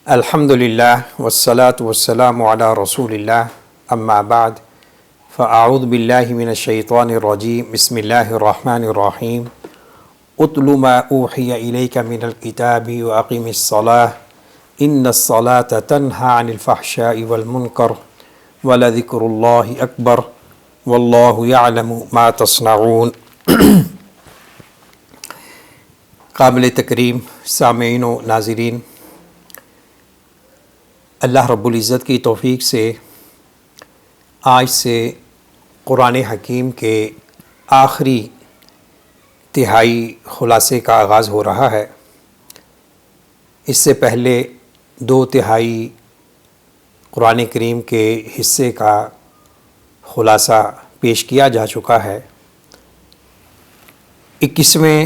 الحمد للہ والصلاة والسلام علی رسول اللہ اما بعد فاعوذ باللہ من الشیطان الرجیم بسم اللہ الرحمن الرحیم اتل ما اوحی الیک من الکتاب واقم الصلاة ان الصلاة تنہی عن الفحشاء والمنکر ولذکر اللہ اکبر واللہ یعلم ما تصنعون۔ قابل تکریم سامعین و ناظرین، اللہ رب العزت کی توفیق سے آج سے قرآن حکیم کے آخری تہائی خلاصے کا آغاز ہو رہا ہے۔ اس سے پہلے 2/3 قرآن کریم کے حصے کا خلاصہ پیش کیا جا چکا ہے۔ 21ویں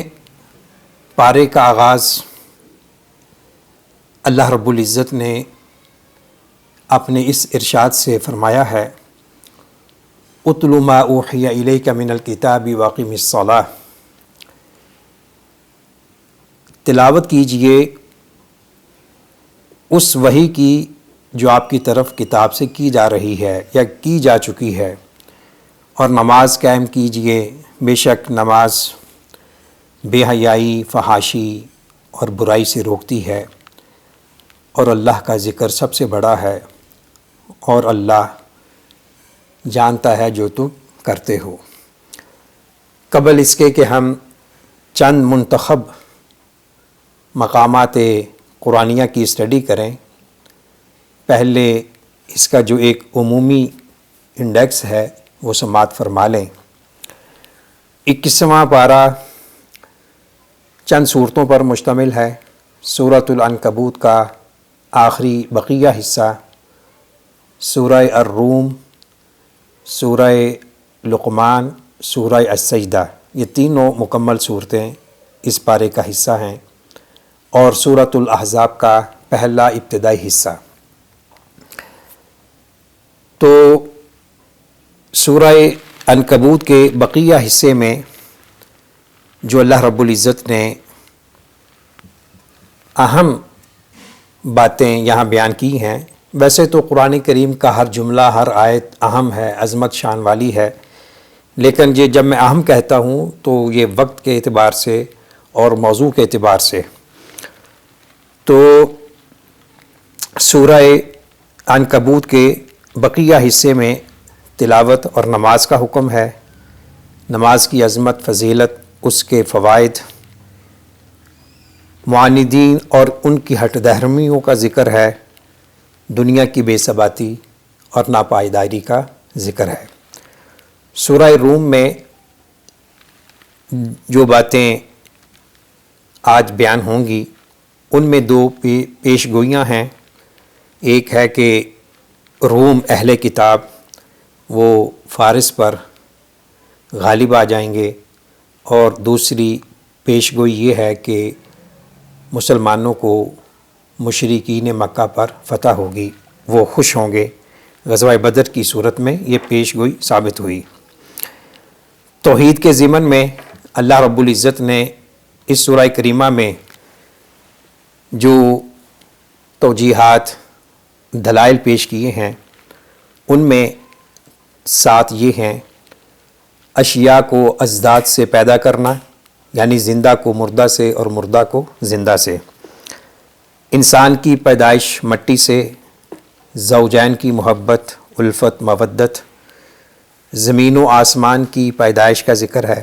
پارے کا آغاز اللہ رب العزت نے اپنے اس ارشاد سے فرمایا ہے، اتل ما اوحی الیک من الکتاب واقم الصلاة، تلاوت کیجئے اس وحی کی جو آپ کی طرف کتاب سے کی جا رہی ہے یا کی جا چکی ہے، اور نماز قائم کیجئے، بے شک نماز بے حیائی، فحاشی اور برائی سے روکتی ہے، اور اللہ کا ذکر سب سے بڑا ہے، اور اللہ جانتا ہے جو تم کرتے ہو۔ قبل اس کے کہ ہم چند منتخب مقامات قرآنیہ کی اسٹڈی کریں، پہلے اس کا جو ایک عمومی انڈیکس ہے وہ سماعت فرما لیں۔ 21واں پارہ چند صورتوں پر مشتمل ہے۔ سورۃ العنکبوت کا آخری بقیہ حصہ، سورہ الروم، سورہ لقمان، سورہ السجدہ، یہ تینوں مکمل صورتیں اس پارے کا حصہ ہیں، اور سورۃ الاحزاب کا پہلا ابتدائی حصہ۔ تو سورہ عنکبوت کے بقیہ حصے میں جو اللہ رب العزت نے اہم باتیں یہاں بیان کی ہیں، ویسے تو قرآن کریم کا ہر جملہ، ہر آیت اہم ہے، عظمت شان والی ہے، لیکن یہ جب میں اہم کہتا ہوں تو یہ وقت کے اعتبار سے اور موضوع کے اعتبار سے۔ تو سورہ عنکبوت کے بقیہ حصے میں تلاوت اور نماز کا حکم ہے، نماز کی عظمت، فضیلت، اس کے فوائد، معاندین اور ان کی ہٹ دھرمیوں کا ذکر ہے، دنیا کی بے ثباتی اور ناپائیداری کا ذکر ہے۔ سورہ روم میں جو باتیں آج بیان ہوں گی ان میں 2 پیش گوئیاں ہیں۔ ایک ہے کہ روم اہل کتاب وہ فارس پر غالب آ جائیں گے، اور دوسری پیش گوئی یہ ہے کہ مسلمانوں کو مشرکین مکہ پر فتح ہوگی، وہ خوش ہوں گے۔ غزوہ بدر کی صورت میں یہ پیش گوئی ثابت ہوئی۔ توحید کے ضمن میں اللہ رب العزت نے اس سورہ کریمہ میں جو توجیحات، دلائل پیش کیے ہیں، ان میں 7 یہ ہیں: اشیاء کو اضداد سے پیدا کرنا، یعنی زندہ کو مردہ سے اور مردہ کو زندہ سے، انسان کی پیدائش مٹی سے، زوجین کی محبت، الفت، مودت، زمین و آسمان کی پیدائش کا ذکر ہے،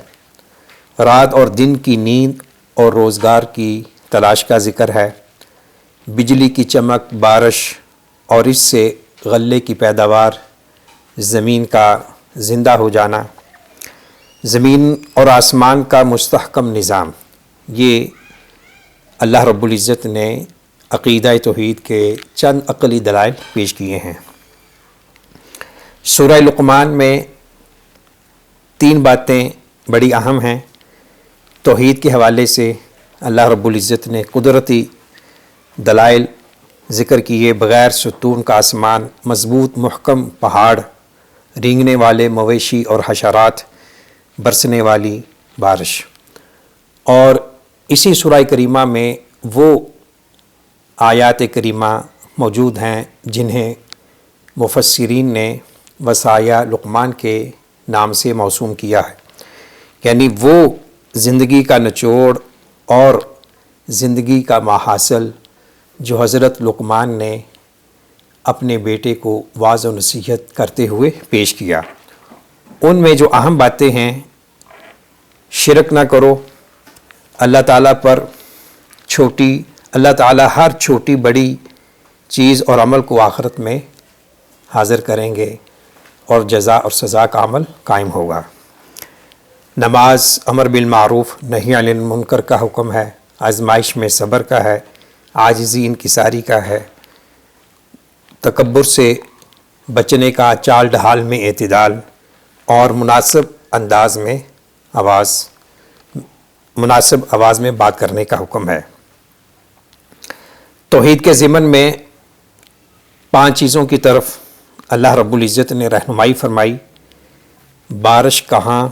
رات اور دن کی نیند اور روزگار کی تلاش کا ذکر ہے، بجلی کی چمک، بارش اور اس سے غلے کی پیداوار، زمین کا زندہ ہو جانا، زمین اور آسمان کا مستحکم نظام۔ یہ اللہ رب العزت نے عقیدہ توحید کے چند عقلی دلائل پیش کیے ہیں۔ سورہ لقمان میں 3 باتیں بڑی اہم ہیں۔ توحید کے حوالے سے اللہ رب العزت نے قدرتی دلائل ذکر کیے، بغیر ستون کا آسمان، مضبوط محکم پہاڑ، رینگنے والے مویشی اور حشرات، برسنے والی بارش۔ اور اسی سورہ کریمہ میں وہ آیات کریمہ موجود ہیں جنہیں مفسرین نے وصایا لقمان کے نام سے موسوم کیا ہے، یعنی وہ زندگی کا نچوڑ اور زندگی کا ماحصل جو حضرت لقمان نے اپنے بیٹے کو واعظ و نصیحت کرتے ہوئے پیش کیا۔ ان میں جو اہم باتیں ہیں، شرک نہ کرو، اللہ تعالیٰ پر اللہ تعالیٰ ہر چھوٹی بڑی چیز اور عمل کو آخرت میں حاضر کریں گے اور جزا اور سزا کا عمل قائم ہوگا۔ نماز امر بالمعروف نہی عن المنکر کا حکم ہے، آزمائش میں صبر کا ہے، عاجزی انکساری کا ہے، تکبر سے بچنے کا، چال ڈھال میں اعتدال اور مناسب آواز میں بات کرنے کا حکم ہے۔ توحید کے ضمن میں 5 چیزوں کی طرف اللہ رب العزت نے رہنمائی فرمائی۔ بارش کہاں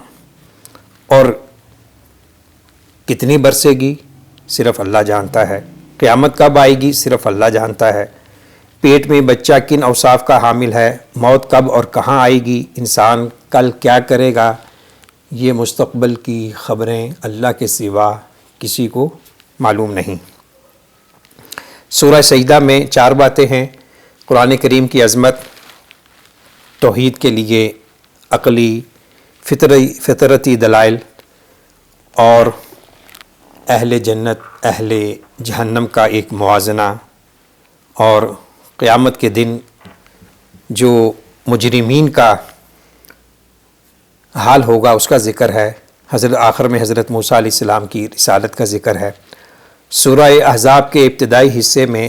اور کتنی برسے گی صرف اللہ جانتا ہے، قیامت کب آئے گی صرف اللہ جانتا ہے، پیٹ میں بچہ کن اوصاف کا حامل ہے، موت کب اور کہاں آئے گی، انسان کل کیا کرے گا، یہ مستقبل کی خبریں اللہ کے سوا کسی کو معلوم نہیں۔ سورہ سجدہ میں 4 باتیں ہیں۔ قرآن کریم کی عظمت، توحید کے لیے عقلی فطرتی دلائل اور اہل جنت اہل جہنم کا ایک موازنہ، اور قیامت کے دن جو مجرمین کا حال ہوگا اس کا ذکر ہے۔ آخر میں حضرت موسیٰ علیہ السلام کی رسالت کا ذکر ہے۔ سورہ احزاب کے ابتدائی حصے میں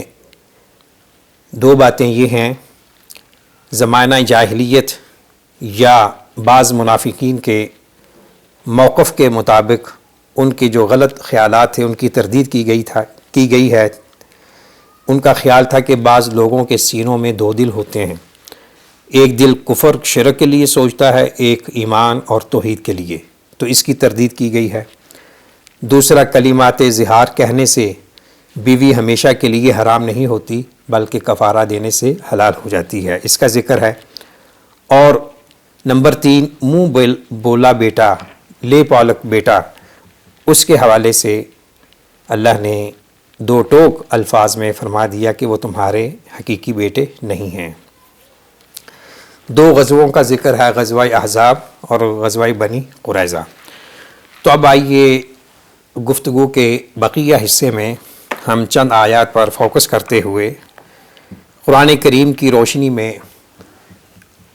2 باتیں یہ ہیں، زمانہ جاہلیت یا بعض منافقین کے موقف کے مطابق ان کے جو غلط خیالات تھے ان کی تردید کی گئی ہے۔ ان کا خیال تھا کہ بعض لوگوں کے سینوں میں 2 دل ہوتے ہیں، ایک دل کفر شرک کے لیے سوچتا ہے، ایک ایمان اور توحید کے لیے، تو اس کی تردید کی گئی ہے۔ دوسرا، کلمات زہار کہنے سے بیوی ہمیشہ کے لیے حرام نہیں ہوتی بلکہ کفارہ دینے سے حلال ہو جاتی ہے، اس کا ذکر ہے۔ اور نمبر 3، منہ بولا بیٹا، لے پالک بیٹا، اس کے حوالے سے اللہ نے 2 ٹوک الفاظ میں فرما دیا کہ وہ تمہارے حقیقی بیٹے نہیں ہیں۔ 2 غزووں کا ذکر ہے، غزوہ احزاب اور غزوہ بنی قریظہ۔ تو اب آئیے گفتگو کے بقیہ حصے میں ہم چند آیات پر فوکس کرتے ہوئے قرآن کریم کی روشنی میں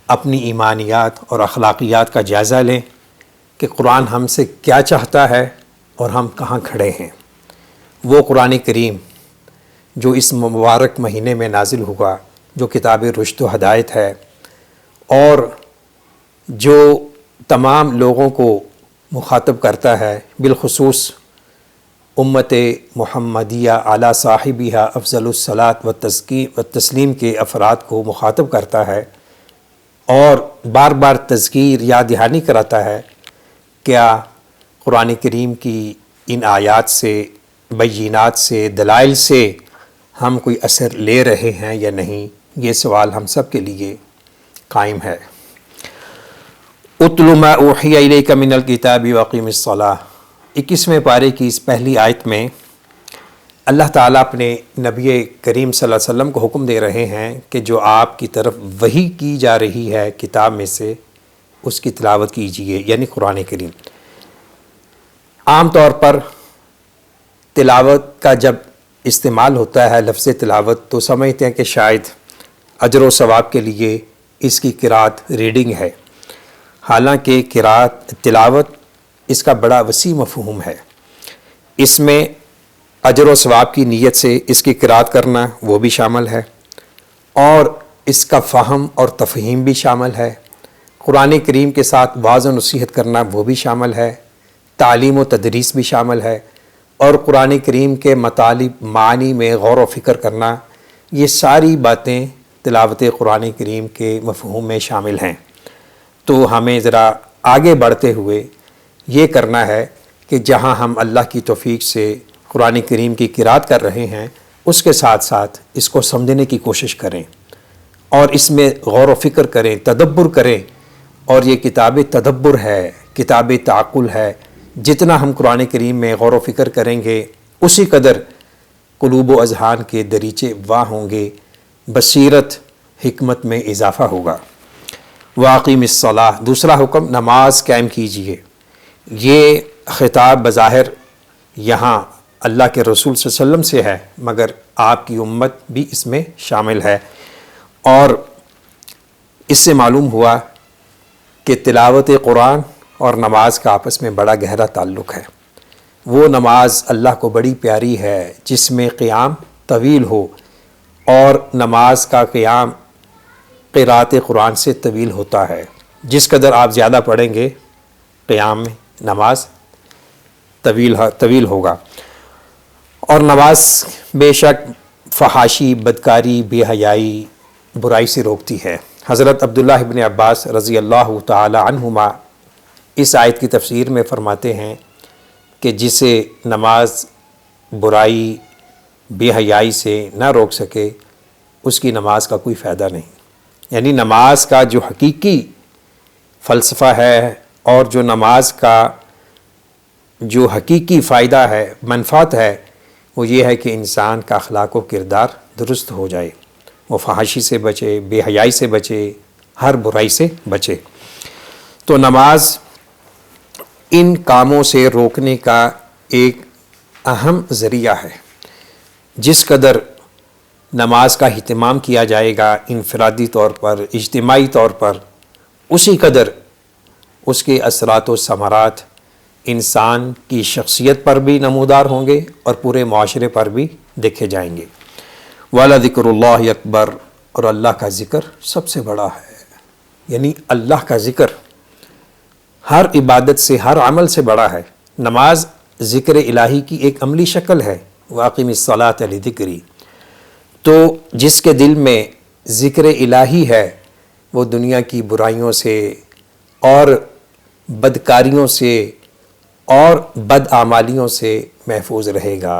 اپنی ایمانیات اور اخلاقیات کا جائزہ لیں کہ قرآن ہم سے کیا چاہتا ہے اور ہم کہاں کھڑے ہیں۔ وہ قرآن کریم جو اس مبارک مہینے میں نازل ہوا، جو کتاب رشد و ہدایت ہے اور جو تمام لوگوں کو مخاطب کرتا ہے، بالخصوص امت محمدیہ علی صاحبہ افضل الصلاۃ و تسلیم کے افراد کو مخاطب کرتا ہے اور بار بار تذکیر یاد دہانی کراتا ہے، کیا قرآن کریم کی ان آیات سے، بینات سے، دلائل سے ہم کوئی اثر لے رہے ہیں یا نہیں، یہ سوال ہم سب کے لیے قائم ہے۔ اتل ما اوحی الیک من الکتاب واقم الصلاۃ، 21ویں پارے کی اس پہلی آیت میں اللہ تعالیٰ اپنے نبی کریم صلی اللہ علیہ وسلم کو حکم دے رہے ہیں کہ جو آپ کی طرف وحی کی جا رہی ہے کتاب میں سے، اس کی تلاوت کیجیے، یعنی قرآن کریم۔ عام طور پر تلاوت کا جب استعمال ہوتا ہے لفظ تلاوت تو سمجھتے ہیں کہ شاید اجر و ثواب کے لیے اس کی قرات ریڈنگ ہے، حالانکہ تلاوت اس کا بڑا وسیع مفہوم ہے۔ اس میں اجر و ثواب کی نیت سے اس کی قرات کرنا وہ بھی شامل ہے، اور اس کا فہم اور تفہیم بھی شامل ہے، قرآن کریم کے ساتھ واعظ و نصیحت کرنا وہ بھی شامل ہے، تعلیم و تدریس بھی شامل ہے، اور قرآن کریم کے مطالب معنی میں غور و فکر کرنا، یہ ساری باتیں تلاوت قرآن کریم کے مفہوم میں شامل ہیں۔ تو ہمیں ذرا آگے بڑھتے ہوئے یہ کرنا ہے کہ جہاں ہم اللہ کی توفیق سے قرآن کریم کی قرات کر رہے ہیں، اس کے ساتھ ساتھ اس کو سمجھنے کی کوشش کریں اور اس میں غور و فکر کریں، تدبر کریں. اور یہ کتاب تدبر ہے، کتاب تعقل ہے. جتنا ہم قرآن کریم میں غور و فکر کریں گے اسی قدر قلوب و اذہان کے دریچے واہ ہوں گے، بصیرت حکمت میں اضافہ ہوگا. واقیم الصلاۃ، دوسرا حکم نماز قائم کیجئے. یہ خطاب بظاہر یہاں اللہ کے رسول صلی اللہ علیہ وسلم سے ہے، مگر آپ کی امت بھی اس میں شامل ہے. اور اس سے معلوم ہوا کہ تلاوت قرآن اور نماز کا آپس میں بڑا گہرا تعلق ہے. وہ نماز اللہ کو بڑی پیاری ہے جس میں قیام طویل ہو، اور نماز کا قیام قرأت قرآن سے طویل ہوتا ہے. جس قدر آپ زیادہ پڑھیں گے قیام میں نماز طویل ہوگا. اور نماز بے شک فحاشی، بدکاری، بے حیائی، برائی سے روکتی ہے. حضرت عبداللہ ابن عباس رضی اللہ تعالی عنہما اس آیت کی تفسیر میں فرماتے ہیں کہ جسے نماز برائی، بے حیائی سے نہ روک سکے اس کی نماز کا کوئی فائدہ نہیں. یعنی نماز کا جو حقیقی فلسفہ ہے اور جو نماز کا جو حقیقی فائدہ ہے، منفعت ہے، وہ یہ ہے کہ انسان کا اخلاق و کردار درست ہو جائے، وہ فحاشی سے بچے، بے حیائی سے بچے، ہر برائی سے بچے. تو نماز ان کاموں سے روکنے کا ایک اہم ذریعہ ہے. جس قدر نماز کا اہتمام کیا جائے گا انفرادی طور پر، اجتماعی طور پر، اسی قدر اس کے اثرات و ثمرات انسان کی شخصیت پر بھی نمودار ہوں گے اور پورے معاشرے پر بھی دیکھے جائیں گے. وَلَذِكْرُ اللَّهِ اکبر، اور اللہ کا ذکر سب سے بڑا ہے. یعنی اللہ کا ذکر ہر عبادت سے، ہر عمل سے بڑا ہے. نماز ذکر الہی کی ایک عملی شکل ہے. وَأَقِمِ الصَّلَاةَ لِذِكْرِي. تو جس کے دل میں ذکر الہی ہے وہ دنیا کی برائیوں سے اور بدکاریوں سے اور بدعمالیوں سے محفوظ رہے گا.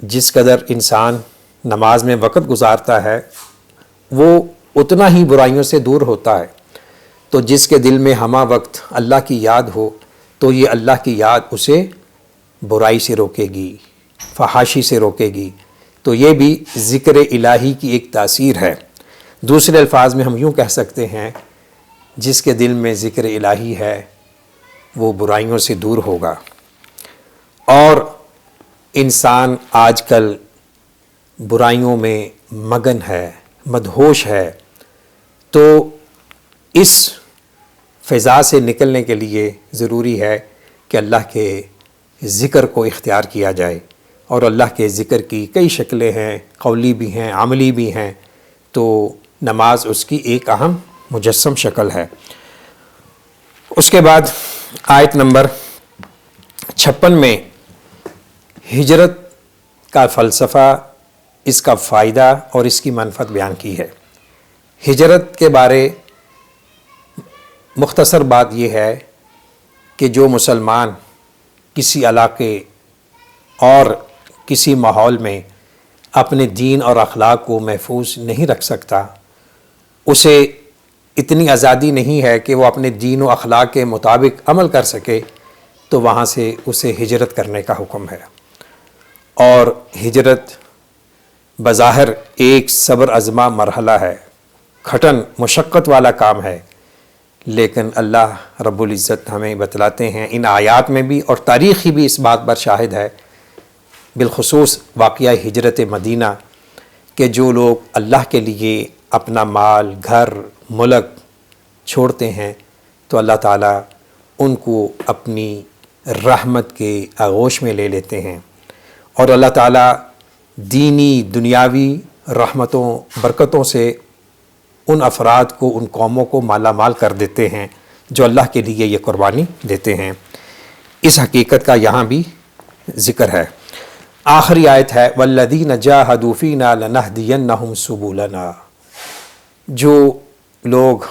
جس قدر انسان نماز میں وقت گزارتا ہے وہ اتنا ہی برائیوں سے دور ہوتا ہے. تو جس کے دل میں ہمہ وقت اللہ کی یاد ہو تو یہ اللہ کی یاد اسے برائی سے روکے گی، فحاشی سے روکے گی. تو یہ بھی ذکر الہی کی ایک تاثیر ہے. دوسرے الفاظ میں ہم یوں کہہ سکتے ہیں جس کے دل میں ذکر الہی ہے وہ برائیوں سے دور ہوگا. اور انسان آج کل برائیوں میں مگن ہے، مدہوش ہے. تو اس فضا سے نکلنے کے لیے ضروری ہے کہ اللہ کے ذکر کو اختیار کیا جائے. اور اللہ کے ذکر کی کئی شکلیں ہیں، قولی بھی ہیں، عملی بھی ہیں. تو نماز اس کی ایک اہم مجسم شکل ہے. اس کے بعد آیت نمبر 56 میں ہجرت کا فلسفہ، اس کا فائدہ اور اس کی منفعت بیان کی ہے. ہجرت کے بارے مختصر بات یہ ہے کہ جو مسلمان کسی علاقے اور کسی ماحول میں اپنے دین اور اخلاق کو محفوظ نہیں رکھ سکتا، اسے اتنی آزادی نہیں ہے کہ وہ اپنے دین و اخلاق کے مطابق عمل کر سکے، تو وہاں سے اسے ہجرت کرنے کا حکم ہے. اور ہجرت بظاہر ایک صبر آزما مرحلہ ہے، کھٹن مشقت والا کام ہے، لیکن اللہ رب العزت ہمیں بتلاتے ہیں ان آیات میں بھی، اور تاریخی بھی اس بات پر شاہد ہے، بالخصوص واقعہ ہجرت مدینہ، کہ جو لوگ اللہ کے لیے اپنا مال، گھر، ملک چھوڑتے ہیں تو اللہ تعالیٰ ان کو اپنی رحمت کے آغوش میں لے لیتے ہیں. اور اللہ تعالیٰ دینی دنیاوی رحمتوں برکتوں سے ان افراد کو، ان قوموں کو مالا مال کر دیتے ہیں جو اللہ کے لیے یہ قربانی دیتے ہیں. اس حقیقت کا یہاں بھی ذکر ہے. آخری آیت ہے وَالَّذِينَ جَاهَدُوا فِينَا لَنَهْدِيَنَّهُمْ سُبُلَنَا. جو لوگ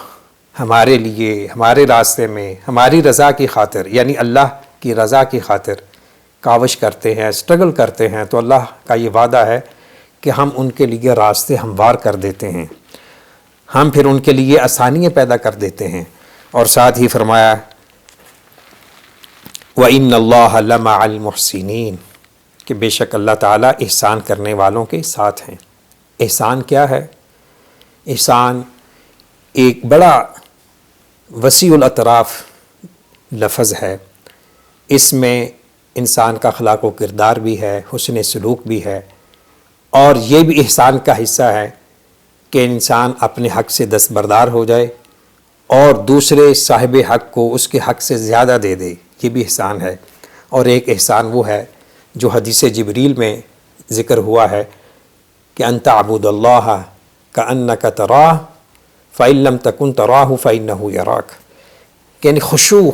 ہمارے لیے، ہمارے راستے میں، ہماری رضا کی خاطر، یعنی اللہ کی رضا کی خاطر کاوش کرتے ہیں، اسٹرگل کرتے ہیں، تو اللہ کا یہ وعدہ ہے کہ ہم ان کے لیے راستے ہموار کر دیتے ہیں، ہم پھر ان کے لیے آسانیاں پیدا کر دیتے ہیں۔ اور ساتھ ہی فرمایا وَإِنَّ اللَّهَ لَمَعَ الْمُحْسِنِينَ، کہ بے شک اللہ تعالیٰ احسان کرنے والوں کے ساتھ ہیں۔ احسان کیا ہے؟ احسان ایک بڑا وسیع الاطراف لفظ ہے، اس میں انسان کا اخلاق و کردار بھی ہے، حسن سلوک بھی ہے، اور یہ بھی احسان کا حصہ ہے کہ انسان اپنے حق سے دستبردار ہو جائے اور دوسرے صاحب حق کو اس کے حق سے زیادہ دے دے، یہ بھی احسان ہے۔ اور ایک احسان وہ ہے جو حدیث جبریل میں ذکر ہوا ہے کہ ان تعبد اللہ کأنک تراہ فإن لم تکن تراہ فإنہ یراک، کہ یعنی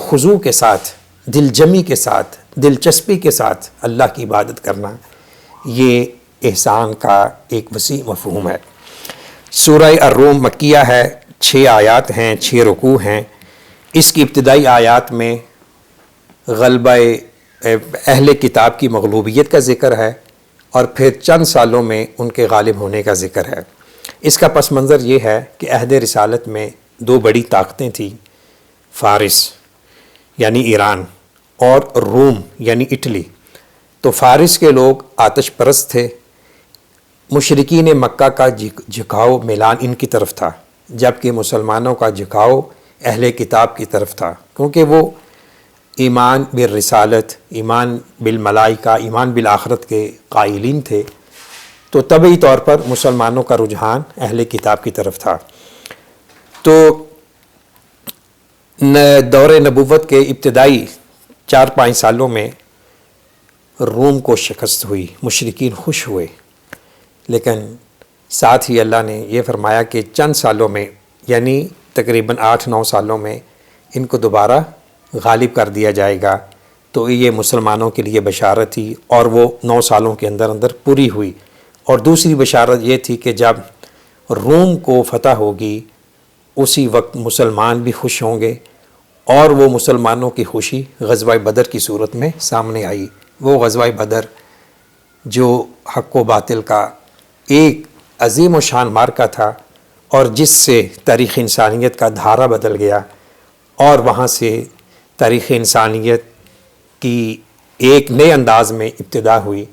خضوع کے ساتھ، دل جمی کے ساتھ، دلچسپی کے ساتھ اللہ کی عبادت کرنا، یہ احسان کا ایک وسیع مفہوم ہے۔ سورہ الروم مکیہ ہے، 6 آیات ہیں، 6 رکوع ہیں۔ اس کی ابتدائی آیات میں غلبہ اہل کتاب کی مغلوبیت کا ذکر ہے، اور پھر چند سالوں میں ان کے غالب ہونے کا ذکر ہے۔ اس کا پس منظر یہ ہے کہ عہد رسالت میں 2 بڑی طاقتیں تھیں، فارس یعنی ایران اور روم یعنی اٹلی۔ تو فارس کے لوگ آتش پرست تھے، مشرکین مکہ کا جھکاؤ میلان ان کی طرف تھا، جبکہ مسلمانوں کا جھکاؤ اہل کتاب کی طرف تھا، کیونکہ وہ ایمان بالرسالت، ایمان بالملائکہ، ایمان بالآخرت کے قائلین تھے، تو طبعی طور پر مسلمانوں کا رجحان اہل کتاب کی طرف تھا۔ تو دور نبوت کے ابتدائی 4-5 سالوں میں روم کو شکست ہوئی، مشرکین خوش ہوئے، لیکن ساتھ ہی اللہ نے یہ فرمایا کہ چند سالوں میں، یعنی تقریباً 8-9 سالوں میں ان کو دوبارہ غالب کر دیا جائے گا۔ تو یہ مسلمانوں کے لیے بشارت تھی، اور وہ 9 سالوں کے اندر اندر پوری ہوئی۔ اور دوسری بشارت یہ تھی کہ جب روم کو فتح ہوگی اسی وقت مسلمان بھی خوش ہوں گے، اور وہ مسلمانوں کی خوشی غزوہ بدر کی صورت میں سامنے آئی۔ وہ غزوہ بدر جو حق و باطل کا ایک عظیم و شان معرکہ تھا، اور جس سے تاریخ انسانیت کا دھارا بدل گیا، اور وہاں سے تاریخ انسانیت کی ایک نئے انداز میں ابتدا ہوئی،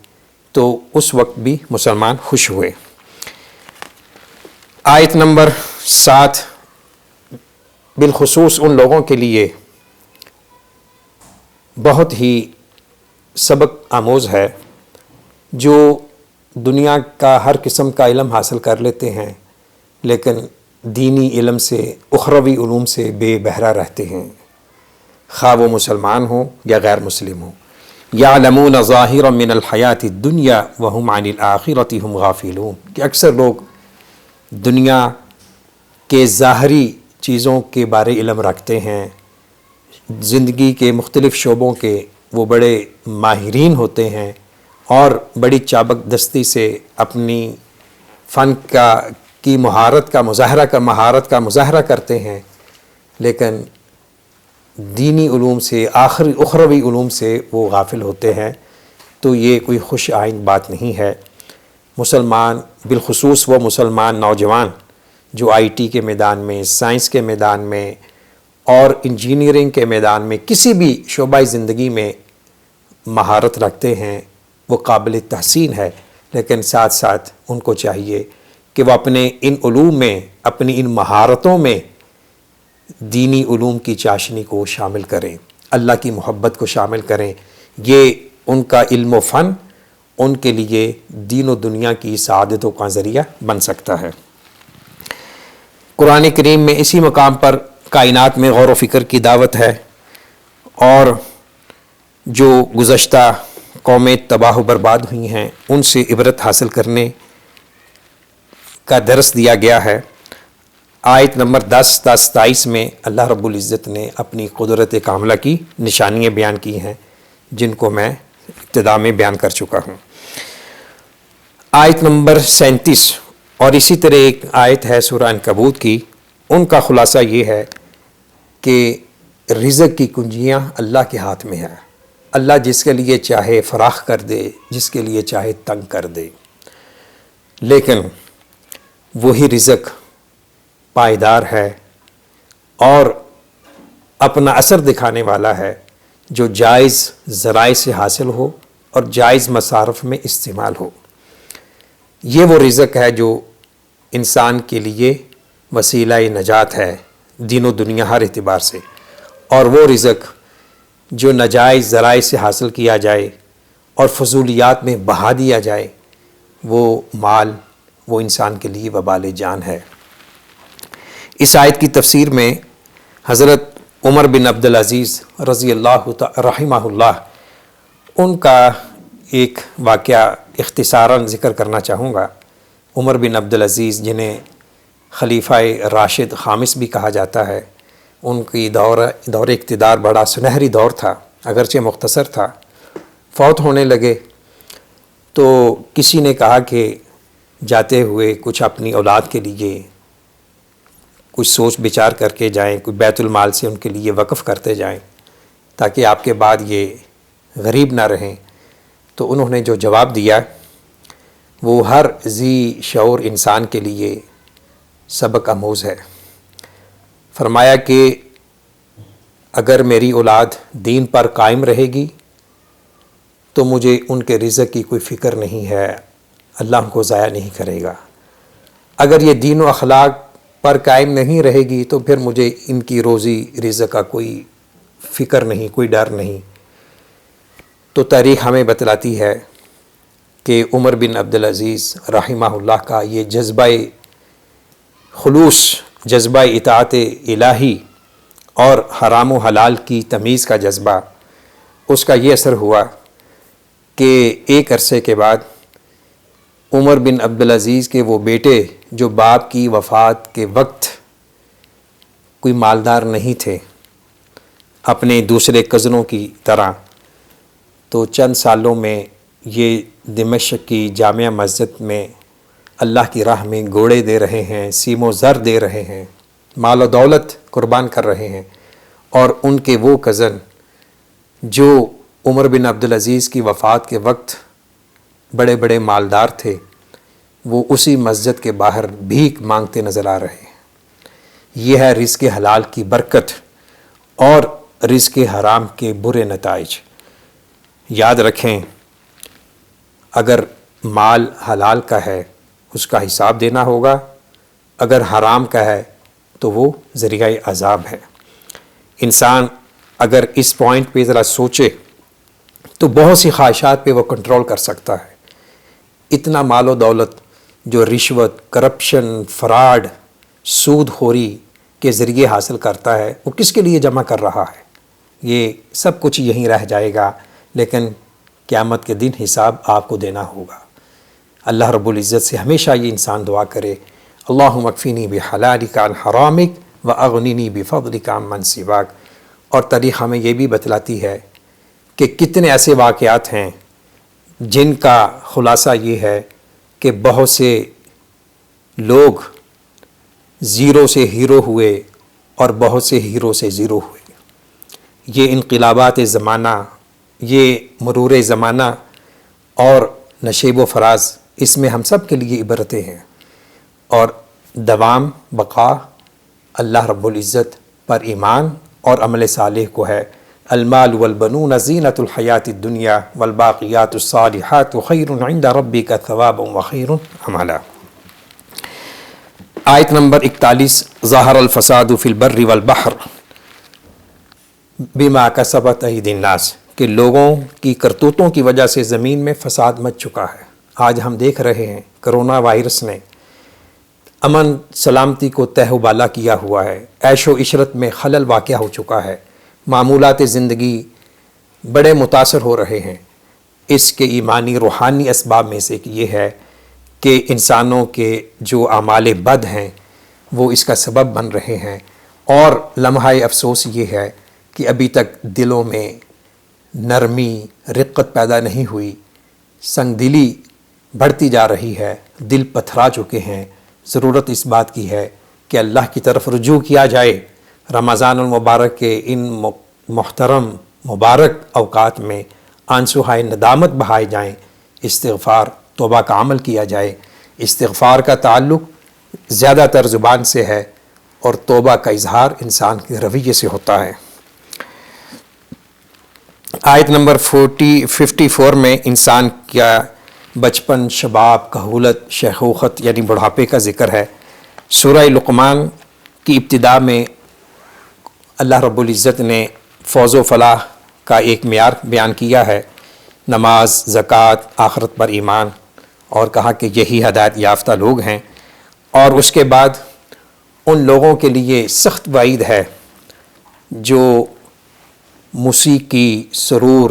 تو اس وقت بھی مسلمان خوش ہوئے۔ آیت نمبر 7 بالخصوص ان لوگوں کے لیے بہت ہی سبق آموز ہے جو دنیا کا ہر قسم کا علم حاصل کر لیتے ہیں، لیکن دینی علم سے، اخروی علوم سے بے بہرہ رہتے ہیں، خواہ وہ مسلمان ہوں یا غیر مسلم ہوں۔ یعلمون ظاہرا من الحیات الدنیا وہم عن الآخرۃ ہم غافلون، کہ اکثر لوگ دنیا کے ظاہری چیزوں کے بارے علم رکھتے ہیں، زندگی کے مختلف شعبوں کے وہ بڑے ماہرین ہوتے ہیں، اور بڑی چابک دستی سے اپنی فن کی مہارت کا مظاہرہ کرتے ہیں، لیکن دینی علوم سے، اخروی علوم سے وہ غافل ہوتے ہیں۔ تو یہ کوئی خوش آئند بات نہیں ہے۔ مسلمان، بالخصوص وہ مسلمان نوجوان جو آئی ٹی کے میدان میں، سائنس کے میدان میں اور انجینئرنگ کے میدان میں، کسی بھی شعبہ زندگی میں مہارت رکھتے ہیں، وہ قابل تحسین ہے، لیکن ساتھ ساتھ ان کو چاہیے کہ وہ اپنے ان علوم میں، اپنی ان مہارتوں میں دینی علوم کی چاشنی کو شامل کریں، اللہ کی محبت کو شامل کریں۔ یہ ان کا علم و فن ان کے لیے دین و دنیا کی سعادتوں کا ذریعہ بن سکتا ہے۔ قرآن کریم میں اسی مقام پر کائنات میں غور و فکر کی دعوت ہے، اور جو گزشتہ قومیں تباہ و برباد ہوئی ہیں ان سے عبرت حاصل کرنے کا درس دیا گیا ہے۔ آیت نمبر 10-23 میں اللہ رب العزت نے اپنی قدرت کاملہ کی نشانیاں بیان کی ہیں، جن کو میں ابتدا میں بیان کر چکا ہوں۔ آیت نمبر 37 اور اسی طرح ایک آیت ہے سورہ عنکبوت کی، ان کا خلاصہ یہ ہے کہ رزق کی کنجیاں اللہ کے ہاتھ میں ہے۔ اللہ جس کے لیے چاہے فراخ کر دے، جس کے لیے چاہے تنگ کر دے، لیکن وہی رزق پائیدار ہے اور اپنا اثر دکھانے والا ہے جو جائز ذرائع سے حاصل ہو اور جائز مصارف میں استعمال ہو۔ یہ وہ رزق ہے جو انسان کے لیے وسیلہ نجات ہے دین و دنیا ہر اعتبار سے، اور وہ رزق جو ناجائز ذرائع سے حاصل کیا جائے اور فضولیات میں بہا دیا جائے، وہ مال وہ انسان کے لیے وبال جان ہے۔ اس آیت کی تفسیر میں حضرت عمر بن عبدالعزیز رضی اللہ رحمہ اللہ ان کا ایک واقعہ اختصاراً ذکر کرنا چاہوں گا۔ عمر بن عبدالعزیز جنہیں خلیفہ راشد خامس بھی کہا جاتا ہے، ان کی دور اقتدار بڑا سنہری دور تھا، اگرچہ مختصر تھا۔ فوت ہونے لگے تو کسی نے کہا کہ جاتے ہوئے کچھ اپنی اولاد کے لیے کچھ سوچ بچار کر کے جائیں، کوئی بیت المال سے ان کے لیے وقف کرتے جائیں تاکہ آپ کے بعد یہ غریب نہ رہیں۔ تو انہوں نے جو جواب دیا وہ ہر ذی شعور انسان کے لیے سبق آموز ہے۔ فرمایا کہ اگر میری اولاد دین پر قائم رہے گی تو مجھے ان کے رزق کی کوئی فکر نہیں ہے، اللہ ان کو ضائع نہیں کرے گا۔ اگر یہ دین و اخلاق پر قائم نہیں رہے گی تو پھر مجھے ان کی روزی رزق کا کوئی فکر نہیں، کوئی ڈر نہیں۔ تو تاریخ ہمیں بتلاتی ہے کہ عمر بن عبدالعزیز رحمہ اللہ کا یہ جذبہ خلوص، جذبہ اطاعت الہی اور حرام و حلال کی تمیز کا جذبہ، اس کا یہ اثر ہوا کہ ایک عرصے کے بعد عمر بن عبدالعزیز کے وہ بیٹے جو باپ کی وفات کے وقت کوئی مالدار نہیں تھے اپنے دوسرے کزنوں کی طرح، تو چند سالوں میں یہ دمشق کی جامع مسجد میں اللہ کی راہ میں گھوڑے دے رہے ہیں، سیم و زر دے رہے ہیں، مال و دولت قربان کر رہے ہیں، اور ان کے وہ کزن جو عمر بن عبدالعزیز کی وفات کے وقت بڑے بڑے مالدار تھے، وہ اسی مسجد کے باہر بھیک مانگتے نظر آ رہے ہیں۔ یہ ہے رزق حلال کی برکت اور رزق حرام کے برے نتائج۔ یاد رکھیں، اگر مال حلال کا ہے اس کا حساب دینا ہوگا، اگر حرام کا ہے تو وہ ذریعہ عذاب ہے۔ انسان اگر اس پوائنٹ پہ ذرا سوچے تو بہت سی خواہشات پہ وہ کنٹرول کر سکتا ہے۔ اتنا مال و دولت جو رشوت، کرپشن، فراڈ، سود خوری کے ذریعے حاصل کرتا ہے، وہ کس کے لیے جمع کر رہا ہے؟ یہ سب کچھ یہیں رہ جائے گا، لیکن قیامت کے دن حساب آپ کو دینا ہوگا۔ اللہ رب العزت سے ہمیشہ یہ انسان دعا کرے، اللہم اکفینی بحلالک عن حرامک واغننی بفضلک عن من سواک۔ اور تاریخ ہمیں یہ بھی بتلاتی ہے کہ کتنے ایسے واقعات ہیں جن کا خلاصہ یہ ہے کہ بہت سے لوگ زیرو سے ہیرو ہوئے اور بہت سے ہیرو سے زیرو ہوئے۔ یہ انقلابات زمانہ، یہ مرور زمانہ اور نشیب و فراز، اس میں ہم سب کے لیے عبرتیں ہیں، اور دوام بقا اللہ رب العزت پر ایمان اور عمل صالح کو ہے۔ المال والبنون زینۃ الحیات الدنیا والباقیات الصالحات خیر عند ربک ثوابا وخیر عملا۔ آیت نمبر 41، ظہر الفساد فی البر والبحر بما کسبت ایدی الناس، کہ لوگوں کی کرتوتوں کی وجہ سے زمین میں فساد مچ چکا ہے۔ آج ہم دیکھ رہے ہیں کرونا وائرس نے امن سلامتی کو تہ و بالا کیا ہوا ہے، عیش و عشرت میں خلل واقع ہو چکا ہے، معمولات زندگی بڑے متاثر ہو رہے ہیں۔ اس کے ایمانی روحانی اسباب میں سے ایک یہ ہے کہ انسانوں کے جو اعمال بد ہیں وہ اس کا سبب بن رہے ہیں، اور لمحہ افسوس یہ ہے کہ ابھی تک دلوں میں نرمی، رقت پیدا نہیں ہوئی، سنگ دلی بڑھتی جا رہی ہے، دل پتھرا چکے ہیں۔ ضرورت اس بات کی ہے کہ اللہ کی طرف رجوع کیا جائے، رمضان المبارک کے ان محترم مبارک اوقات میں آنسوہائے ندامت بہائے جائیں، استغفار توبہ کا عمل کیا جائے۔ استغفار کا تعلق زیادہ تر زبان سے ہے اور توبہ کا اظہار انسان کے رویے سے ہوتا ہے۔ آیت نمبر 54 میں انسان کا بچپن، شباب، کہولت، شیخوخت یعنی بڑھاپے کا ذکر ہے۔ سورہ لقمان کی ابتدا میں اللہ رب العزت نے فوز و فلاح کا ایک معیار بیان کیا ہے، نماز، زکوٰۃ، آخرت پر ایمان، اور کہا کہ یہی ہدایت یافتہ لوگ ہیں۔ اور اس کے بعد ان لوگوں کے لیے سخت وعید ہے جو موسیقی، سرور،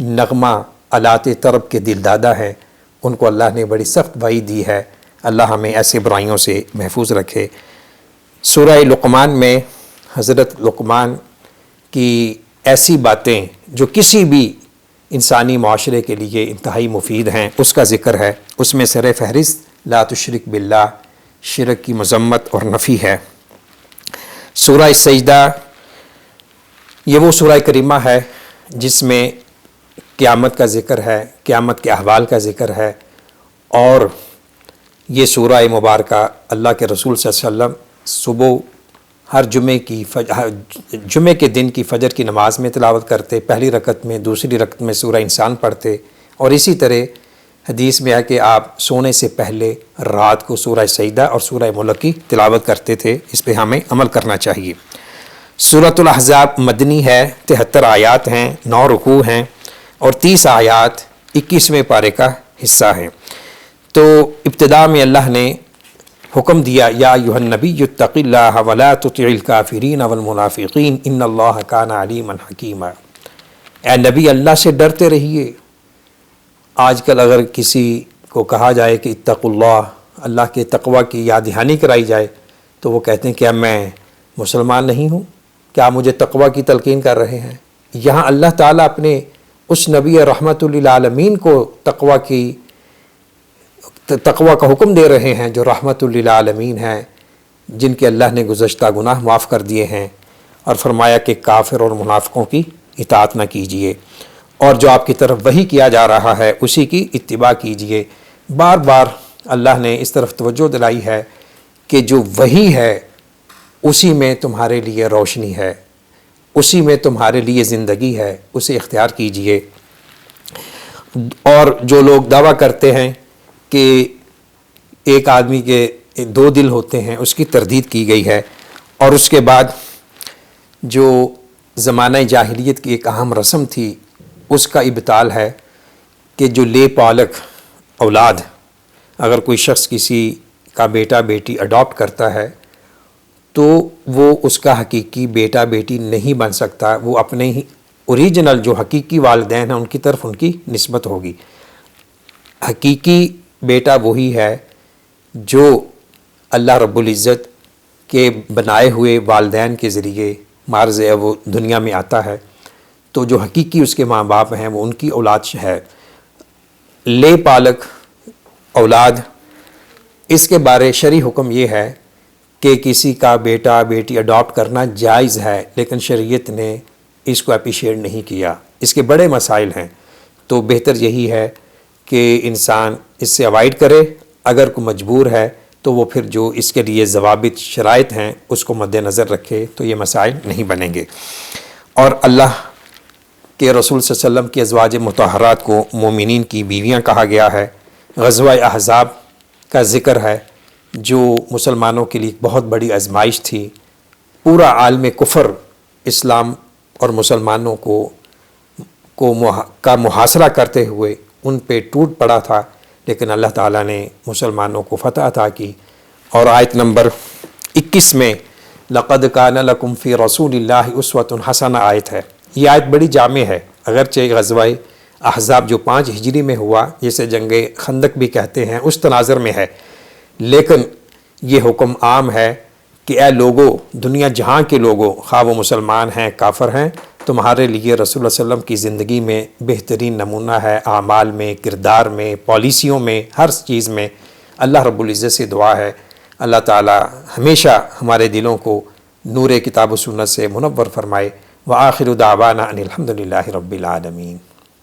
نغمہ، آلات طرب کے دل دادا ہے، ان کو اللہ نے بڑی سخت وعید دی ہے۔ اللہ ہمیں ایسے برائیوں سے محفوظ رکھے۔ سورہ لقمان میں حضرت لقمان کی ایسی باتیں جو کسی بھی انسانی معاشرے کے لیے انتہائی مفید ہیں اس کا ذکر ہے۔ اس میں سر فہرست لا تشرک باللہ، شرک کی مذمت اور نفی ہے۔ سورہ سجدہ یہ وہ سورہ کریمہ ہے جس میں قیامت کا ذکر ہے، قیامت کے احوال کا ذکر ہے، اور یہ سورہ مبارکہ اللہ کے رسول صلی اللہ علیہ وسلم صبح ہر جمعے کے دن کی فجر کی نماز میں تلاوت کرتے، پہلی رکعت میں، دوسری رکعت میں سورہ انسان پڑھتے، اور اسی طرح حدیث میں ہے کہ آپ سونے سے پہلے رات کو سورہ سجدہ اور سورہ ملک کی تلاوت کرتے تھے۔ اس پہ ہمیں عمل کرنا چاہیے۔ سورۃ الاحزاب مدنی ہے، 73 آیات ہیں، 9 رکوع ہیں اور 30 آیات 21ویں پارے کا حصہ ہیں۔ تو ابتدا میں اللہ نے حکم دیا، یا ایھا النبی اتق اللہ ولا تطع الکافرین والمنافقین ان اللہ کان علیما حکیما۔ اے نبی، اللہ سے ڈرتے رہیے۔ آج کل اگر کسی کو کہا جائے کہ اتق اللہ، اللہ کے تقوی کی یاد دہانی کرائی جائے، تو وہ کہتے ہیں کیا میں مسلمان نہیں ہوں؟ کیا مجھے تقوی کی تلقین کر رہے ہیں؟ یہاں اللہ تعالیٰ اپنے اس نبی رحمت للعالمین کو تقوی کا حکم دے رہے ہیں جو رحمت للعالمین ہیں، جن کے اللہ نے گزشتہ گناہ معاف کر دیے ہیں، اور فرمایا کہ کافر اور منافقوں کی اطاعت نہ کیجیے، اور جو آپ کی طرف وحی کیا جا رہا ہے اسی کی اتباع کیجیے۔ بار بار اللہ نے اس طرف توجہ دلائی ہے کہ جو وحی ہے اسی میں تمہارے لیے روشنی ہے، اسی میں تمہارے لیے زندگی ہے، اسے اختیار کیجیے۔ اور جو لوگ دعویٰ کرتے ہیں کہ ایک آدمی کے 2 دل ہوتے ہیں، اس کی تردید کی گئی ہے۔ اور اس کے بعد جو زمانہ جاہلیت کی ایک اہم رسم تھی اس کا ابطال ہے کہ جو لے پالک اولاد، اگر کوئی شخص کسی کا بیٹا بیٹی اڈاپٹ کرتا ہے تو وہ اس کا حقیقی بیٹا بیٹی نہیں بن سکتا، وہ اپنے ہی اوریجنل جو حقیقی والدین ہیں ان کی طرف ان کی نسبت ہوگی۔ حقیقی بیٹا وہی ہے جو اللہ رب العزت کے بنائے ہوئے والدین کے ذریعے معرض وہ دنیا میں آتا ہے، تو جو حقیقی اس کے ماں باپ ہیں وہ ان کی اولاد ہے۔ لے پالک اولاد، اس کے بارے شرعی حکم یہ ہے کہ کسی کا بیٹا بیٹی اڈاپٹ کرنا جائز ہے، لیکن شریعت نے اس کو اپریشیٹ نہیں کیا۔ اس کے بڑے مسائل ہیں، تو بہتر یہی ہے کہ انسان اس سے اوائڈ کرے۔ اگر کوئی مجبور ہے تو وہ پھر جو اس کے لیے ضوابط شرائط ہیں اس کو مد نظر رکھے، تو یہ مسائل نہیں بنیں گے۔ اور اللہ کے رسول صلی اللہ علیہ وسلم کی ازواج مطہرات کو مومنین کی بیویاں کہا گیا ہے۔ غزوہ احزاب کا ذکر ہے جو مسلمانوں کے لیے ایک بہت بڑی آزمائش تھی۔ پورا عالم کفر اسلام اور مسلمانوں کا محاصرہ کرتے ہوئے ان پہ ٹوٹ پڑا تھا، لیکن اللہ تعالیٰ نے مسلمانوں کو فتح عطا کی۔ اور آیت نمبر 21 میں لَقَدْ كَانَ لَكُمْ فِي رَسُولِ اللَّهِ أُسْوَةٌ حَسَنَةٌ آیت ہے۔ یہ آیت بڑی جامع ہے، اگرچہ غزوہ احزاب جو 5 ہجری میں ہوا، جسے جنگ خندق بھی کہتے ہیں، اس تناظر میں ہے، لیکن یہ حکم عام ہے کہ اے لوگو، دنیا جہاں کے لوگوں، خواہ وہ مسلمان ہیں کافر ہیں، تمہارے لیے رسول اللہ صلی اللہ علیہ وسلم کی زندگی میں بہترین نمونہ ہے، اعمال میں، کردار میں، پالیسیوں میں، ہر چیز میں۔ اللہ رب العزت سے دعا ہے اللہ تعالی ہمیشہ ہمارے دلوں کو نور کتاب و سنت سے منور فرمائے، وآخر دعوانا ان الحمد للہ رب العالمین.